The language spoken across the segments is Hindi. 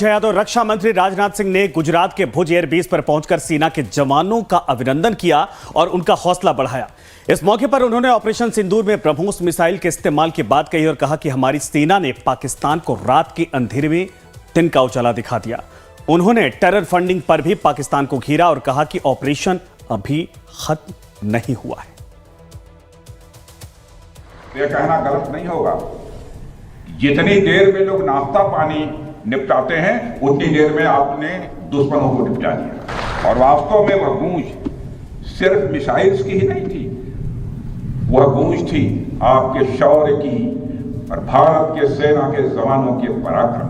यादव रक्षा मंत्री राजनाथ सिंह ने गुजरात के भुज एयरबेस पर पहुंचकर सेना के जवानों का अभिनंदन किया और उनका हौसला बढ़ाया। इस मौके पर उन्होंने ऑपरेशन सिंदूर में ब्रह्मोस मिसाइल के इस्तेमाल की बात कही और कहा कि हमारी सेना ने पाकिस्तान को रात के अंधेरे में दिन का उजाला दिखा दिया। उन्होंने टेरर फंडिंग पर भी पाकिस्तान को घेरा और कहा कि ऑपरेशन अभी खत्म नहीं हुआ है। यह कहना गलत नहीं होगा, जितनी देर में लोग नाश्ता पानी निपटाते हैं उतनी देर में आपने दुश्मनों को निपटा दिया। और वास्तव में वह गूंज सिर्फ मिसाइल्स की ही नहीं थी, वह गूंज थी आपके शौर्य की और भारत के सेना के जवानों के पराक्रम।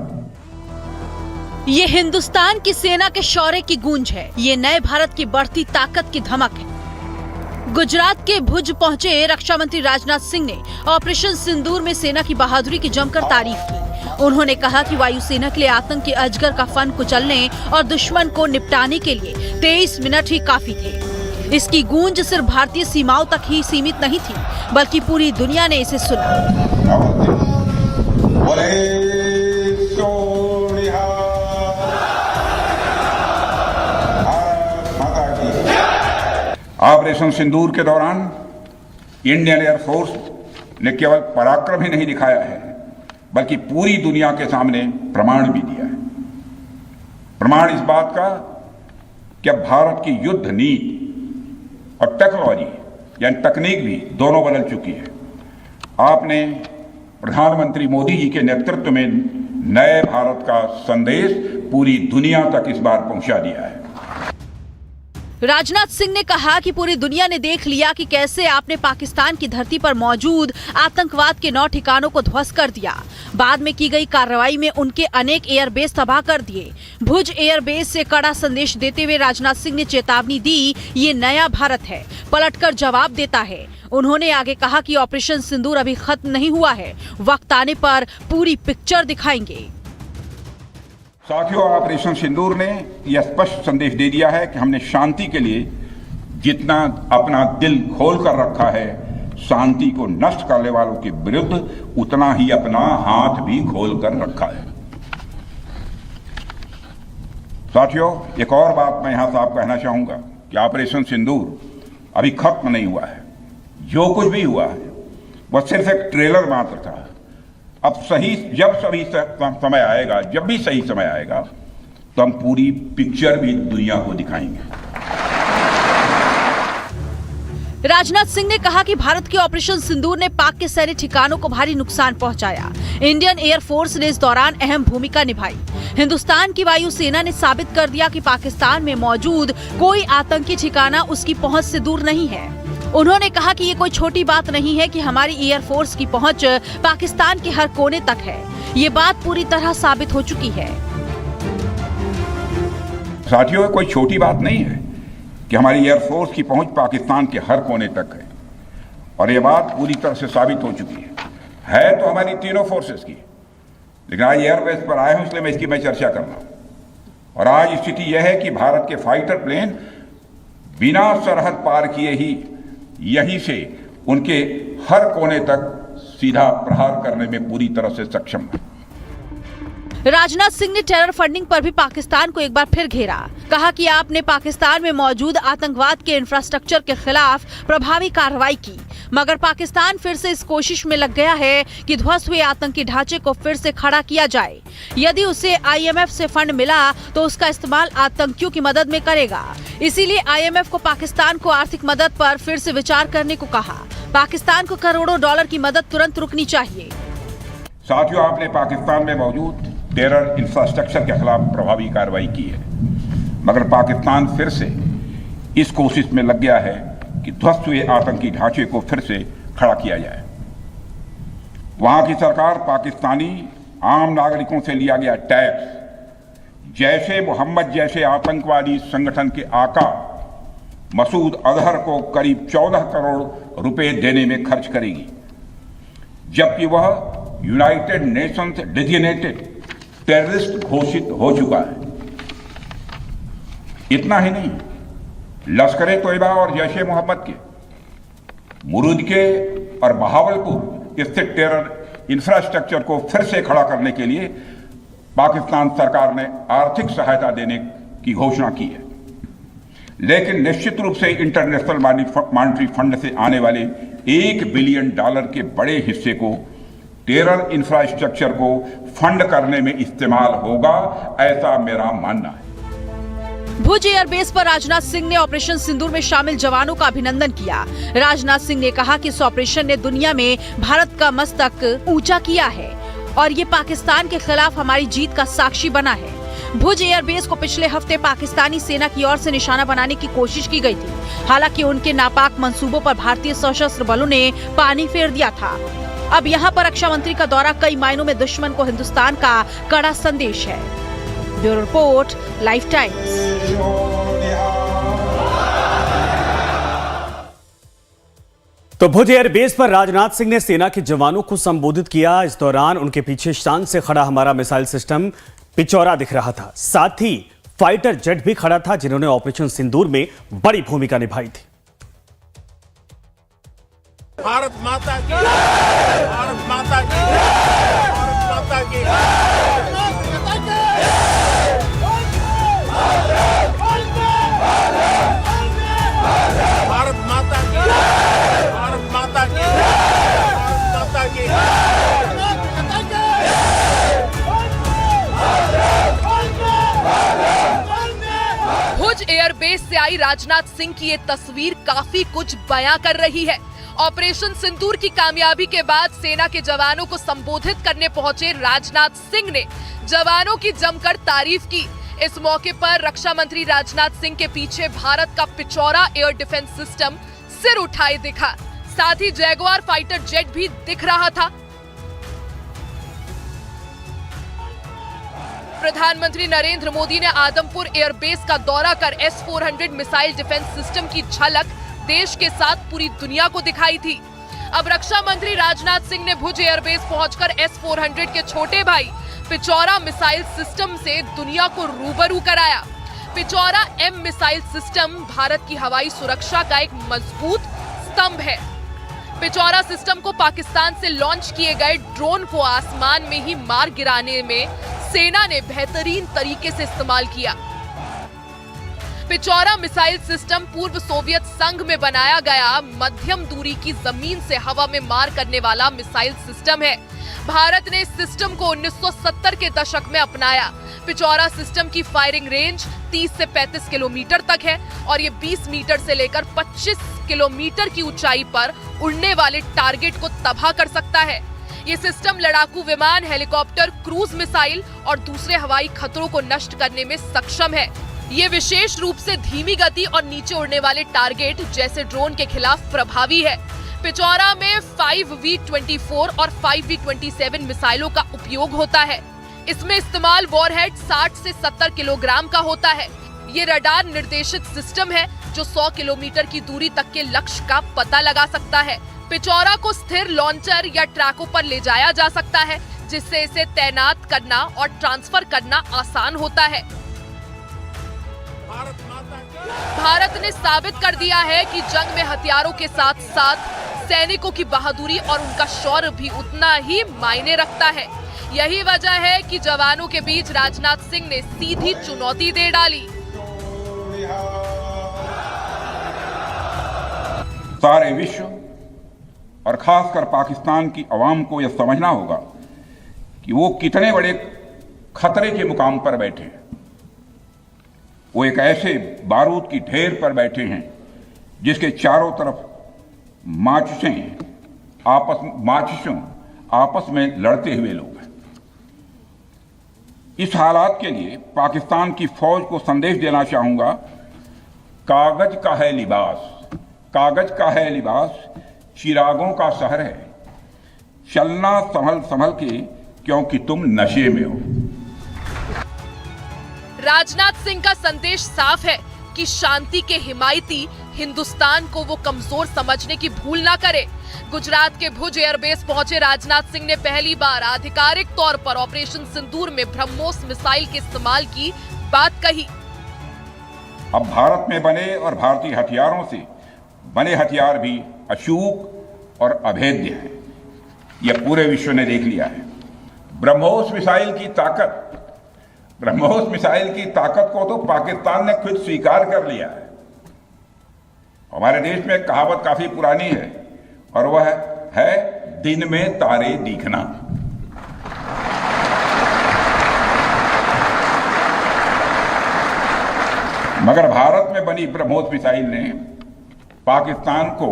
ये हिंदुस्तान की सेना के शौर्य की गूंज है, ये नए भारत की बढ़ती ताकत की धमक है। गुजरात के भुज पहुंचे रक्षा मंत्री राजनाथ सिंह ने ऑपरेशन सिंदूर में सेना की बहादुरी की जमकर तारीफ की। उन्होंने कहा कि वायुसेना के लिए आतंक के अजगर का फन कुचलने और दुश्मन को निपटाने के लिए 23 मिनट ही काफी थे। इसकी गूंज सिर्फ भारतीय सीमाओं तक ही सीमित नहीं थी, बल्कि पूरी दुनिया ने इसे सुना। ऑपरेशन सिंदूर के दौरान इंडियन एयरफोर्स ने केवल पराक्रम ही नहीं दिखाया है, बल्कि पूरी दुनिया के सामने प्रमाण भी दिया है। प्रमाण इस बात का कि अब भारत की युद्ध नीति और टेक्नोलॉजी यानी तकनीक भी दोनों बदल चुकी है। आपने प्रधानमंत्री मोदी जी के नेतृत्व में नए भारत का संदेश पूरी दुनिया तक इस बार पहुंचा दिया है। राजनाथ सिंह ने कहा कि पूरी दुनिया ने देख लिया कि कैसे आपने पाकिस्तान की धरती पर मौजूद आतंकवाद के 9 ठिकानों को ध्वस्त कर दिया। बाद में की गई कार्रवाई में उनके अनेक एयरबेस तबाह कर दिए। भुज एयरबेस से कड़ा संदेश देते हुए राजनाथ सिंह ने चेतावनी दी, ये नया भारत है, पलटकर जवाब देता है। उन्होंने आगे कहा कि ऑपरेशन सिंदूर अभी खत्म नहीं हुआ है, वक्त आने पर पूरी पिक्चर दिखाएंगे। साथियों, ऑपरेशन सिंदूर ने यह स्पष्ट संदेश दे दिया है कि हमने शांति के लिए जितना अपना दिल खोल कर रखा है, शांति को नष्ट करने वालों के विरुद्ध उतना ही अपना हाथ भी खोल कर रखा है। साथियों, एक और बात मैं यहां साफ कहना चाहूंगा कि ऑपरेशन सिंदूर अभी खत्म नहीं हुआ है। जो कुछ भी हुआ है वह सिर्फ एक ट्रेलर मात्र था। अब जब भी सही समय आएगा तो हम पूरी पिक्चर भी दुनिया को दिखाएंगे। राजनाथ सिंह ने कहा कि भारत के ऑपरेशन सिंदूर ने पाक के सैन्य ठिकानों को भारी नुकसान पहुंचाया। इंडियन एयरफोर्स ने इस दौरान अहम भूमिका निभाई। हिंदुस्तान की वायुसेना ने साबित कर दिया कि पाकिस्तान में मौजूद कोई आतंकी ठिकाना उसकी पहुंच से दूर नहीं है। उन्होंने कहा कि ये कोई छोटी बात नहीं है कि हमारी एयरफोर्स की पहुंच पाकिस्तान के हर कोने तक है। ये बात पूरी तरह साबित हो चुकी है। साथियों, कोई छोटी बात नहीं है कि हमारी एयरफोर्स की पहुंच पाकिस्तान के हर कोने तक है, और ये बात पूरी तरह से साबित हो चुकी है तो हमारी तीनों फोर्सेस की। लेकिन आज एयरबेस पर आए हूं इसलिए मैं इसकी चर्चा कर रहा हूं। और आज स्थिति यह है कि भारत के फाइटर प्लेन बिना सरहद पार किए ही यहीं से उनके हर कोने तक सीधा प्रहार करने में पूरी तरह से सक्षम है। राजनाथ सिंह ने टेरर फंडिंग पर भी पाकिस्तान को एक बार फिर घेरा। कहा कि आपने पाकिस्तान में मौजूद आतंकवाद के इंफ्रास्ट्रक्चर के खिलाफ प्रभावी कार्रवाई की, मगर पाकिस्तान फिर से इस कोशिश में लग गया है कि ध्वस्त हुए आतंकी ढांचे को फिर से खड़ा किया जाए। यदि उसे IMF से फंड मिला तो उसका इस्तेमाल आतंकियों की मदद में करेगा। इसीलिए IMF को पाकिस्तान को आर्थिक मदद पर फिर से विचार करने को कहा। पाकिस्तान को करोड़ों डॉलर की मदद तुरंत रुकनी चाहिए। साथियों, आपने पाकिस्तान में मौजूद टेरर इंफ्रास्ट्रक्चर के खिलाफ प्रभावी कार्रवाई की है, मगर पाकिस्तान फिर से इस कोशिश में लग गया है कि ध्वस्त हुए आतंकी ढांचे को फिर से खड़ा किया जाए। वहां की सरकार पाकिस्तानी आम नागरिकों से लिया गया टैक्स जैसे मोहम्मद जैसे आतंकवादी संगठन के आका मसूद अजहर को करीब 14 करोड़ रुपए देने में खर्च करेगी, जबकि वह यूनाइटेड नेशंस डेजिग्नेटेड टेररिस्ट घोषित हो चुका है। इतना ही नहीं, लश्कर तोयबा और जैश ए मोहम्मद के मुरुद के और बहावलपुर स्थित टेरर इंफ्रास्ट्रक्चर को फिर से खड़ा करने के लिए पाकिस्तान सरकार ने आर्थिक सहायता देने की घोषणा की है, लेकिन निश्चित रूप से इंटरनेशनल मॉनेटरी फंड से आने वाले $1 बिलियन के बड़े हिस्से को टेरर इंफ्रास्ट्रक्चर को फंड करने में इस्तेमाल होगा, ऐसा मेरा मानना है। भुज एयरबेस पर राजनाथ सिंह ने ऑपरेशन सिंदूर में शामिल जवानों का अभिनंदन किया। राजनाथ सिंह ने कहा कि इस ऑपरेशन ने दुनिया में भारत का मस्तक ऊंचा किया है और ये पाकिस्तान के खिलाफ हमारी जीत का साक्षी बना है। भुज एयरबेस को पिछले हफ्ते पाकिस्तानी सेना की ओर से निशाना बनाने की कोशिश की गई थी। हालांकि उनके नापाक मंसूबों पर भारतीय सशस्त्र बलों ने पानी फेर दिया था। अब यहाँ पर रक्षा मंत्री का दौरा कई मायनों में दुश्मन को हिंदुस्तान का कड़ा संदेश है। Bureau report, life times. तो भुज एयरबेस पर राजनाथ सिंह ने सेना के जवानों को संबोधित किया। इस दौरान उनके पीछे शान से खड़ा हमारा मिसाइल सिस्टम पिचौरा दिख रहा था। साथ ही फाइटर जेट भी खड़ा था, जिन्होंने ऑपरेशन सिंदूर में बड़ी भूमिका निभाई थी। भारत माता की, भारत माता की, भारत माता की। भारत माता की, भारत माता की, भारत माता की। भुज एयरबेस से आई राजनाथ सिंह की ये तस्वीर काफी कुछ बयां कर रही है। ऑपरेशन सिंदूर की कामयाबी के बाद सेना के जवानों को संबोधित करने पहुंचे राजनाथ सिंह ने जवानों की जमकर तारीफ की। इस मौके पर रक्षा मंत्री राजनाथ सिंह के पीछे भारत का पिचौरा एयर डिफेंस सिस्टम सिर उठाए दिखा। साथ ही जैगुआर फाइटर जेट भी दिख रहा था। प्रधानमंत्री नरेंद्र मोदी ने आदमपुर एयरबेस का दौरा कर S-400 मिसाइल डिफेंस सिस्टम की झलक देश के साथ पूरी दुनिया को दिखाई थी। अब रक्षा मंत्री राजनाथ सिंह ने भुज एयरबेस पहुंचकर S-400 के छोटे भाई पिचौरा मिसाइल सिस्टम से दुनिया को रूबरू कराया। पिचौरा M मिसाइल सिस्टम भारत की हवाई सुरक्षा का एक मजबूत स्तंभ है। पिचौरा सिस्टम को पाकिस्तान से लॉन्च किए गए ड्रोन को आसमान में ही मार गिराने में सेना ने बेहतरीन तरीके से इस्तेमाल किया। पिचौरा मिसाइल सिस्टम पूर्व सोवियत संघ में बनाया गया मध्यम दूरी की जमीन से हवा में मार करने वाला मिसाइल सिस्टम है। भारत ने इस सिस्टम को 1970 के दशक में अपनाया। पिचौरा सिस्टम की फायरिंग रेंज 30 से 35 किलोमीटर तक है और ये 20 मीटर से लेकर 25 किलोमीटर की ऊंचाई पर उड़ने वाले टारगेट को तबाह कर सकता है। ये सिस्टम लड़ाकू विमान, हेलीकॉप्टर, क्रूज मिसाइल और दूसरे हवाई खतरों को नष्ट करने में सक्षम है। ये विशेष रूप से धीमी गति और नीचे उड़ने वाले टारगेट जैसे ड्रोन के खिलाफ प्रभावी है। पिचौरा में 5V-24 और 5V-27 मिसाइलों का उपयोग होता है। इसमें इस्तेमाल वॉरहेड 60 से 70 किलोग्राम का होता है। ये रडार निर्देशित सिस्टम है जो 100 किलोमीटर की दूरी तक के लक्ष्य का पता लगा सकता है। पिचौरा को स्थिर लॉन्चर या ट्रैकों पर ले जाया जा सकता है, जिससे इसे तैनात करना और ट्रांसफर करना आसान होता है। भारत ने साबित कर दिया है कि जंग में हथियारों के साथ साथ सैनिकों की बहादुरी और उनका शौर्य भी उतना ही मायने रखता है। यही वजह है कि जवानों के बीच राजनाथ सिंह ने सीधी चुनौती दे डाली। सारे विश्व और खासकर पाकिस्तान की आवाम को यह समझना होगा कि वो कितने बड़े खतरे के मुकाम पर बैठे हैं। वो एक ऐसे बारूद की ढेर पर बैठे हैं जिसके चारों तरफ माचिसों आपस में लड़ते हुए लोग हैं। इस हालात के लिए पाकिस्तान की फौज को संदेश देना चाहूंगा, कागज का है लिबास, कागज का है लिबास, चिरागों का शहर है, चलना संभल संभल के क्योंकि तुम नशे में हो। राजनाथ सिंह का संदेश साफ है कि शांति के हिमायती हिंदुस्तान को वो कमजोर समझने की भूल ना करे। गुजरात के भुज एयरबेस पहुंचे राजनाथ सिंह ने पहली बार आधिकारिक तौर पर ऑपरेशन सिंदूर में ब्रह्मोस मिसाइल के इस्तेमाल की बात कही। अब भारत में बने और भारतीय हथियारों से बने हथियार भी अचूक और अभेद्य हैं। यह पूरे विश्व ने देख लिया है। ब्रह्मोस मिसाइल की ताकत ब्रह्मोस मिसाइल की ताकत को तो पाकिस्तान ने खुद स्वीकार कर लिया है। हमारे देश में एक कहावत काफी पुरानी है और वह है दिन में तारे दिखना। मगर भारत में बनी ब्रह्मोस मिसाइल ने पाकिस्तान को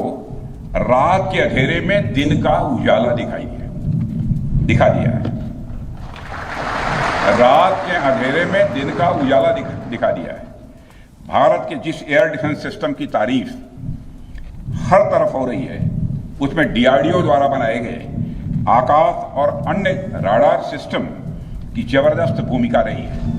रात के अंधेरे में दिन का उजाला दिखा दिया है। रात के अंधेरे में दिन का उजाला दिखा दिया है। भारत के जिस एयर डिफेंस सिस्टम की तारीफ हर तरफ हो रही है, उसमें डीआरडीओ द्वारा बनाए गए आकाश और अन्य राडार सिस्टम की जबरदस्त भूमिका रही है।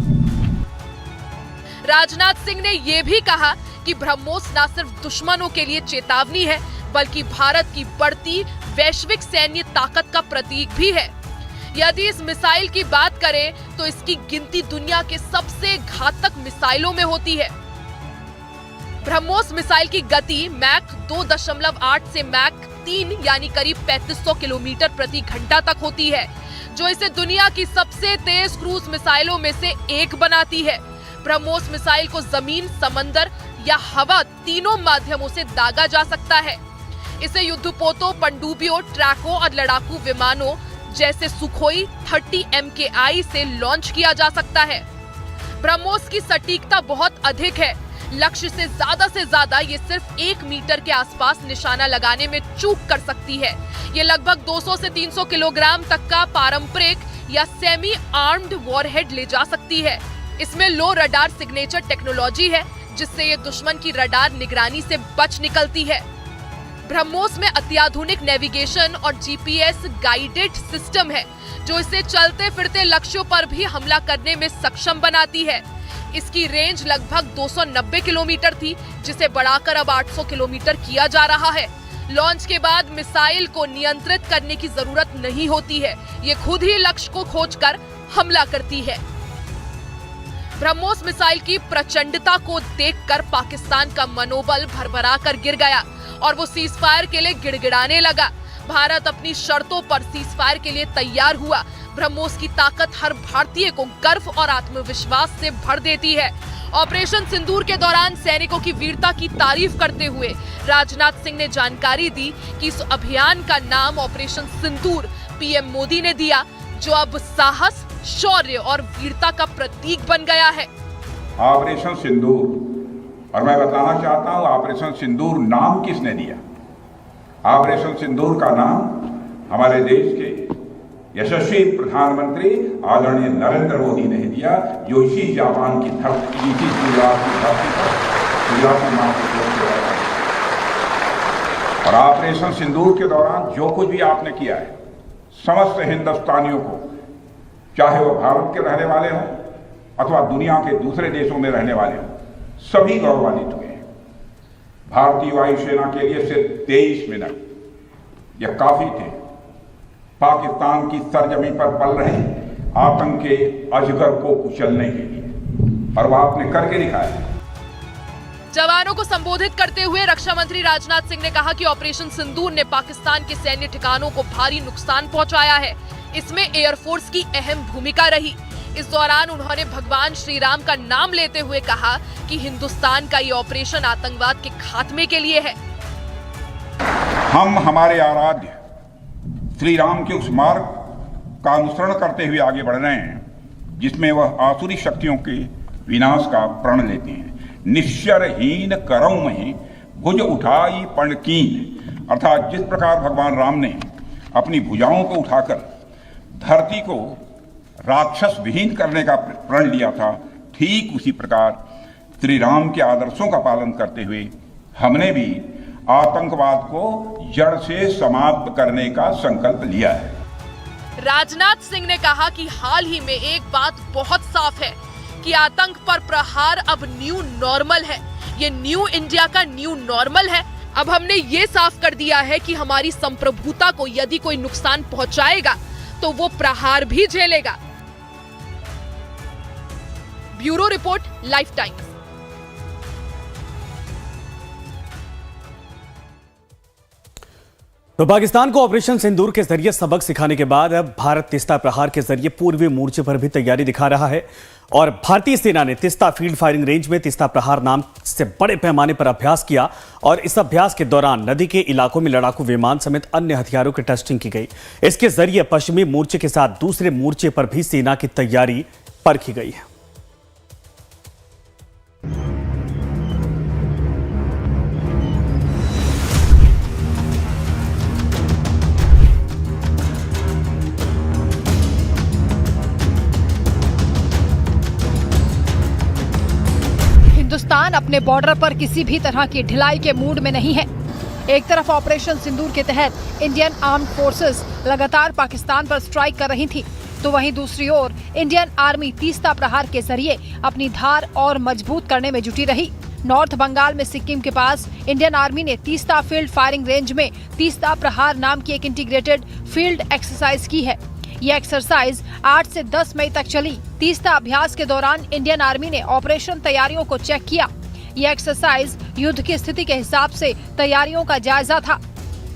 राजनाथ सिंह ने यह भी कहा कि ब्रह्मोस न सिर्फ दुश्मनों के लिए चेतावनी है, बल्कि भारत की बढ़ती वैश्विक सैन्य ताकत का प्रतीक भी है। यदि इस मिसाइल की बात करें तो इसकी गिनती दुनिया के सबसे घातक मिसाइलों में होती है। ब्रह्मोस मिसाइल की गति मैक 2.8 से मैक 3 यानी करीब 3500 किलोमीटर प्रति घंटा तक होती है, जो इसे दुनिया की सबसे तेज क्रूज मिसाइलों में से एक बनाती है। ब्रह्मोस मिसाइल को जमीन, समंदर या हवा तीनों माध्यमों से दागा जा सकता है। इसे युद्धपोतों, पनडुब्बियों, ट्रैकों और लड़ाकू विमानों जैसे सुखोई 30 MKI से लॉन्च किया जा सकता है। ब्रह्मोस की सटीकता बहुत अधिक है। लक्ष्य से ज्यादा ये सिर्फ 1 मीटर के आसपास निशाना लगाने में चूक कर सकती है। ये लगभग 200 से 300 किलोग्राम तक का पारंपरिक या सेमी आर्म्ड वॉरहेड ले जा सकती है। इसमें लो रडार सिग्नेचर टेक्नोलॉजी है, जिससे ये दुश्मन की रडार निगरानी से बच निकलती है। ब्रह्मोस में अत्याधुनिक नेविगेशन और GPS गाइडेड सिस्टम है, जो इसे चलते फिरते लक्ष्यों पर भी हमला करने में सक्षम बनाती है। इसकी रेंज लगभग 290 किलोमीटर थी, जिसे बढ़ाकर अब 800 किलोमीटर किया जा रहा है। लॉन्च के बाद मिसाइल को नियंत्रित करने की जरूरत नहीं होती है, ये खुद ही लक्ष्य को खोजकर हमला करती है। ब्रह्मोस मिसाइल की प्रचंडता को देखकर पाकिस्तान का मनोबल भरभरा कर गिर गया और वो सीजफायर के लिए गिड़गिड़ाने लगा। भारत अपनी शर्तों पर सीजफायर के लिए तैयार हुआ। ब्रह्मोस की ताकत हर भारतीय को गर्व और आत्मविश्वास से भर देती है। ऑपरेशन सिंदूर के दौरान सैनिकों की वीरता की तारीफ करते हुए राजनाथ सिंह ने जानकारी दी कि इस अभियान का नाम ऑपरेशन सिंदूर पीएम मोदी ने दिया, जो अब साहस, शौर्य और वीरता का प्रतीक बन गया है। ऑपरेशन सिंदूर, और मैं बताना चाहता हूं ऑपरेशन सिंदूर नाम किसने दिया। ऑपरेशन सिंदूर का नाम हमारे देश के यशस्वी प्रधानमंत्री आदरणीय नरेंद्र मोदी ने दिया, जो इसी जापान की धरती, इसी गुजरात की धरती पर गुजराती मां को। और ऑपरेशन सिंदूर के दौरान जो कुछ भी आपने किया है, समस्त हिंदुस्तानियों को, चाहे वो भारत के रहने वाले हों अथवा दुनिया के दूसरे देशों में रहने वाले हों, सभी गौरवान्वित हुए हैं। भारतीय वायुसेना के लिए सिर्फ 23 मिनट यह काफी थे पाकिस्तान की सरजमी पर पल रहे आतंक के अजगर को कुचलने के लिए, और वह आपने करके दिखाया। जवानों को संबोधित करते हुए रक्षा मंत्री राजनाथ सिंह ने कहा कि ऑपरेशन सिंदूर ने पाकिस्तान के सैन्य ठिकानों को भारी नुकसान पहुंचाया है। इसमें एयरफोर्स की अहम भूमिका रही। इस दौरान उन्होंने भगवान श्री राम का नाम लेते हुए कहा कि हिंदुस्तान का ये ऑपरेशन आतंकवाद के खात्मे के लिए है। हम हमारे आराध्य श्री राम के उस मार्ग का अनुसरण करते हुए आगे बढ़ रहे हैं, जिसमें वह आसुरी शक्तियों के विनाश का प्रण लेते हैं। निश्चरहीन करौ में भुज उठाई पण कीन, अर्थात जिस प्रकार भगवान राम ने अपनी भुजाओं को उठाकर धरती को राक्षस विहीन करने का प्रण लिया था, ठीक उसी प्रकार श्री राम के आदर्शों का पालन करते हुए हमने भी आतंकवाद को जड़ से समाप्त करने का संकल्प लिया है। राजनाथ सिंह ने कहा कि हाल ही में एक बात बहुत साफ है कि आतंक पर प्रहार अब न्यू नॉर्मल है। ये न्यू इंडिया का न्यू नॉर्मल है। अब हमने ये साफ कर दिया है कि हमारी संप्रभुता को यदि कोई नुकसान पहुंचाएगा तो वो प्रहार भी झेलेगा। Bureau report, life times. तो पाकिस्तान को ऑपरेशन सिंदूर के जरिए सबक सिखाने के बाद अब भारत तीस्ता प्रहार के जरिए पूर्वी मोर्चे पर भी तैयारी दिखा रहा है। और भारतीय सेना ने तीस्ता फील्ड फायरिंग रेंज में तीस्ता प्रहार नाम से बड़े पैमाने पर अभ्यास किया और इस अभ्यास के दौरान नदी के इलाकों में लड़ाकू विमान समेत अन्य हथियारों की टेस्टिंग की गई। इसके जरिए पश्चिमी मोर्चे के साथ दूसरे मोर्चे पर भी सेना की तैयारी परखी गई है। हिंदुस्तान अपने बॉर्डर पर किसी भी तरह की ढिलाई के मूड में नहीं है। एक तरफ ऑपरेशन सिंदूर के तहत इंडियन आर्म्ड फोर्सेस लगातार पाकिस्तान पर स्ट्राइक कर रही थी, तो वहीं दूसरी ओर इंडियन आर्मी तीस्ता प्रहार के जरिए अपनी धार और मजबूत करने में जुटी रही। नॉर्थ बंगाल में सिक्किम के पास इंडियन आर्मी ने तीस्ता फील्ड फायरिंग रेंज में तीस्ता प्रहार नाम की एक इंटीग्रेटेड फील्ड एक्सरसाइज की है। ये एक्सरसाइज 8 से 10 मई तक चली। तीस्ता अभ्यास के दौरान इंडियन आर्मी ने ऑपरेशन तैयारियों को चेक किया। ये एक्सरसाइज युद्ध की स्थिति के हिसाब से तैयारियों का जायजा था।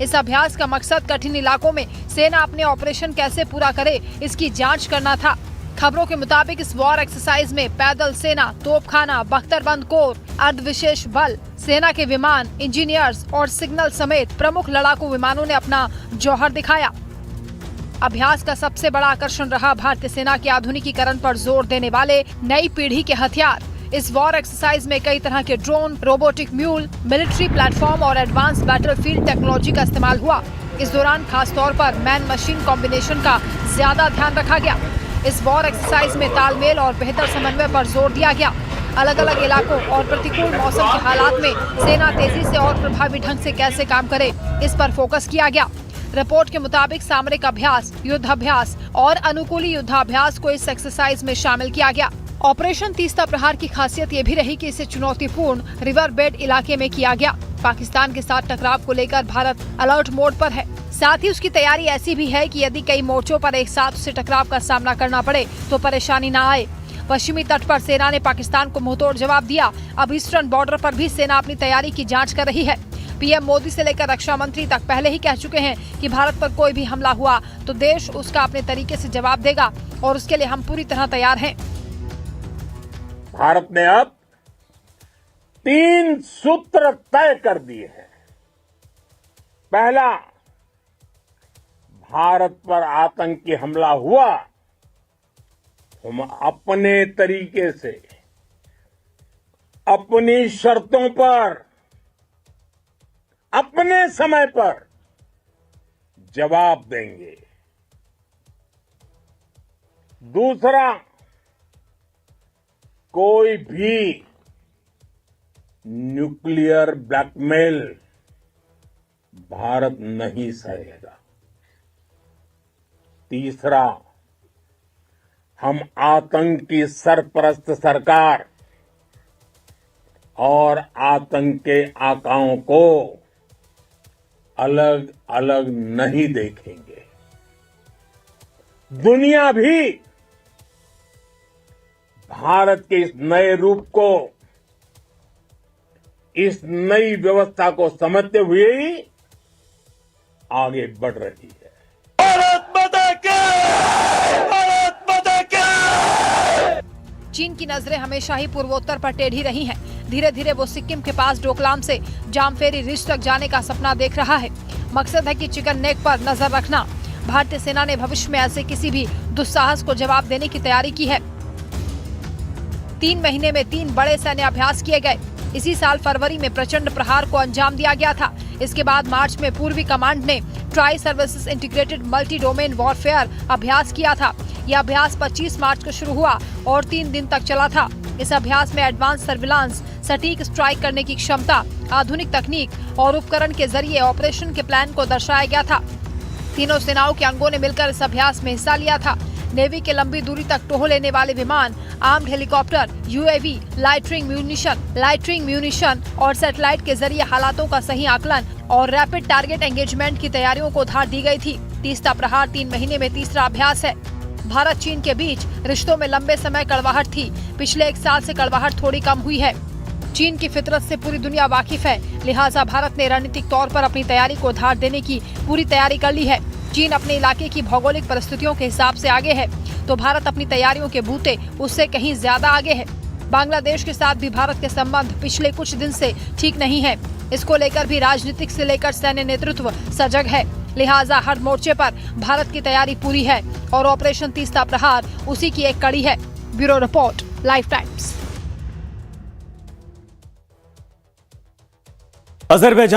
इस अभ्यास का मकसद कठिन इलाकों में सेना अपने ऑपरेशन कैसे पूरा करे, इसकी जांच करना था। खबरों के मुताबिक इस वॉर एक्सरसाइज में पैदल सेना, तोपखाना, बख्तरबंद कोर, अर्धविशेष बल, सेना के विमान, इंजीनियर्स और सिग्नल समेत प्रमुख लड़ाकू विमानों ने अपना जौहर दिखाया। अभ्यास का सबसे बड़ा आकर्षण रहा भारतीय सेना के आधुनिकीकरण पर जोर देने वाले नई पीढ़ी के हथियार। इस वॉर एक्सरसाइज में कई तरह के drone, robotic mule, military platform और एडवांस बैटलफील्ड टेक्नोलॉजी का इस्तेमाल हुआ। इस दौरान खास तौर पर मैन मशीन कॉम्बिनेशन का ज्यादा ध्यान रखा गया। इस वॉर एक्सरसाइज में तालमेल और बेहतर समन्वय पर जोर दिया गया। अलग अलग इलाकों और प्रतिकूल मौसम के हालात में सेना तेजी से और प्रभावी ढंग से कैसे काम करे, इस पर फोकस किया गया। रिपोर्ट के मुताबिक सामरिक अभ्यास, युद्धाभ्यास और अनुकूली युद्धाभ्यास को इस एक्सरसाइज में शामिल किया गया। ऑपरेशन तीस्ता प्रहार की खासियत ये भी रही कि इसे चुनौतीपूर्ण रिवर बेड इलाके में किया गया। पाकिस्तान के साथ टकराव को लेकर भारत अलर्ट मोड पर है। साथ ही उसकी तैयारी ऐसी भी है कि यदि कई मोर्चों पर एक साथ उसे टकराव का सामना करना पड़े तो परेशानी न आए। पश्चिमी तट पर सेना ने पाकिस्तान को मुंहतोड़ जवाब दिया। अब ईस्टर्न बॉर्डर पर भी सेना अपनी तैयारी की जांच कर रही है। पीएम मोदी से लेकर रक्षा मंत्री तक पहले ही कह चुके हैं कि भारत पर कोई भी हमला हुआ तो देश उसका अपने तरीके से जवाब देगा और उसके लिए हम पूरी तरह तैयार हैं। भारत ने अब 3 सूत्र तय कर दिए हैं। पहला, भारत पर आतंकी हमला हुआ, हम अपने तरीके से, अपनी शर्तों पर, अपने समय पर जवाब देंगे। दूसरा, कोई भी न्यूक्लियर ब्लैकमेल भारत नहीं सहेगा। तीसरा, हम आतंक की सरपरस्त सरकार और आतंक के आकाओं को अलग अलग नहीं देखेंगे। दुनिया भी भारत के इस नए रूप को, इस नई व्यवस्था को समझते हुए ही आगे बढ़ रही है। भारत माता की! भारत माता की! चीन की नजरें हमेशा ही पूर्वोत्तर पर टेढ़ी रही हैं। धीरे धीरे वो सिक्किम के पास डोकलाम से जामफेरी रिज तक जाने का सपना देख रहा है। मकसद है कि चिकन नेक पर नजर रखना। भारतीय सेना ने भविष्य में ऐसे किसी भी दुस्साहस को जवाब देने की तैयारी की है। 3 महीने में 3 बड़े सैन्य अभ्यास किए गए। इसी साल फरवरी में प्रचंड प्रहार को अंजाम दिया गया था। इसके बाद मार्च में पूर्वी कमांड ने tri services integrated multi domain warfare अभ्यास किया था। यह अभ्यास 25 मार्च को शुरू हुआ और 3 दिन तक चला था। इस अभ्यास में एडवांस सर्विलांस, सटीक स्ट्राइक करने की क्षमता, आधुनिक तकनीक और उपकरण के जरिए ऑपरेशन के प्लान को दर्शाया गया था। तीनों सेनाओं के अंगों ने मिलकर इस अभ्यास में हिस्सा लिया था। नेवी के लंबी दूरी तक टोह लेने वाले विमान, armed helicopter, UAV, lightning munition और सैटेलाइट के जरिए हालातों का सही आकलन और रैपिड टारगेट एंगेजमेंट की तैयारियों को धार दी गई थी। तीस्ता प्रहार 3 महीने में तीसरा अभ्यास है। भारत चीन के बीच रिश्तों में लंबे समय कड़वाहट थी। पिछले 1 साल से कड़वाहट थोड़ी कम हुई है। चीन की फितरत से पूरी दुनिया वाकिफ है, लिहाजा भारत ने रणनीतिक तौर पर अपनी तैयारी को धार देने की पूरी तैयारी कर ली है। चीन अपने इलाके की भौगोलिक परिस्थितियों के हिसाब से आगे है, तो भारत अपनी तैयारियों के बूते उससे कहीं ज्यादा आगे है। बांग्लादेश के साथ भी भारत के संबंध पिछले कुछ दिन से ठीक नहीं है। इसको लेकर भी राजनीतिक से लेकर सैन्य नेतृत्व सजग है, लिहाजा हर मोर्चे पर भारत की तैयारी पूरी है और ऑपरेशन तीसरा प्रहार उसी की एक कड़ी है। Bureau report, life times. Azerbaijan